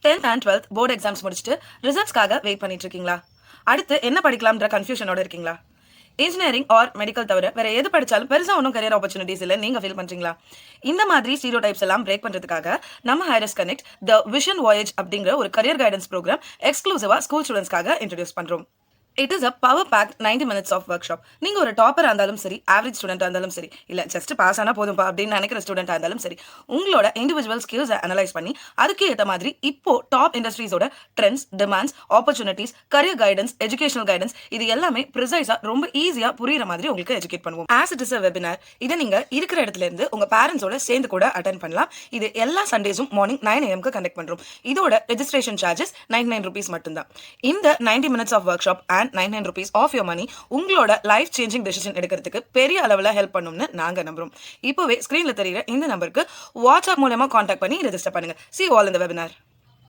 10th and 12th board exams முடிச்சுட்டு ரிசல்ட்ஸ்க்காக wait பண்ணிட்டு இருக்கீங்களா? அடுத்து என்ன படிக்கலாம்ன்ற கன்ஃபியூஷனோட இருக்கீங்களா? இன்ஜினியரிங் ஆர் மெடிக்கல் தவிர வேற எது படிச்சாலும் பெருசா ஒன்றும் கரியர் ஆப்பர்ச்சுனிட்டிஸ் இல்லை நீங்க ஃபீல் பண்றீங்களா? இந்த மாதிரி ஸ்டீரியோ டைப்ஸ் எல்லாம் பிரேக் பண்றதுக்காக நம்ம ஹைரஸ் கனெக்ட் த விஷன் வாயேஜ் அப்படிங்கிற ஒரு கரியர் கைடன்ஸ் ப்ரோக்ராம் எக்ஸ்க்ளூசிவா ஸ்கூல் ஸ்டூடெண்ட்ஸ்க்காக இன்ட்ரடியூஸ் பண்றோம். It is a power packed 90 minutes of workshop. நீங்க ஒரு டாப்பரா இருந்தாலும் சரி, ஆவரேஜ் ஸ்டூடெண்டா இருந்தாலும் சரி, இல்ல ஜஸ்ட் பாஸ் ஆனா போதும்பா அப்படின்னு நினைக்கிற ஸ்டூடெண்டா இருந்தாலும் சரி, உங்களோட இண்டிவிஜுவல் ஸ்கில்ஸை அனலைஸ் பண்ணி அதுக்கு ஏற்ற மாதிரி இப்போ டாப் இண்டஸ்ட்ரீஸோட trends, demands, opportunities, career guidance, educational guidance இது எல்லாமே ப்ரிசைஸா ரொம்ப ஈஸியா புரியுற மாதிரி உங்களுக்கு எஜுகேட் பண்ணுவோம். As it is a webinar. இதை நீங்க இருக்கிற இடத்துல இருந்து உங்க பேரண்ட்ஸோட சேர்ந்து கூட அட்டென்ட் பண்ணலாம். இது எல்லா சண்டேஸும் மார்னிங் 9 AM கண்டக்ட் பண்றோம். இதோட ரெஜிஸ்ட்ரேஷன் சார்ஜஸ் 99 rupees மட்டும்தான். இந்த 90 minutes of workshop and 99 rupees of your money உங்களோட லைஃப் சேஞ்சிங் டெசிஷன் எடுக்கிறதுக்கு பெரிய அளவில் ஹெல்ப் பண்ணும்னு நாங்க நம்புறோம். இப்போவே ஸ்கிரீன்ல தெரியுற இந்த நம்பருக்கு வாட்ஸ்அப் மூலமா கான்டாக்ட் பண்ணி ரெஜிஸ்டர் பண்ணுங்க. See you all in the webinar.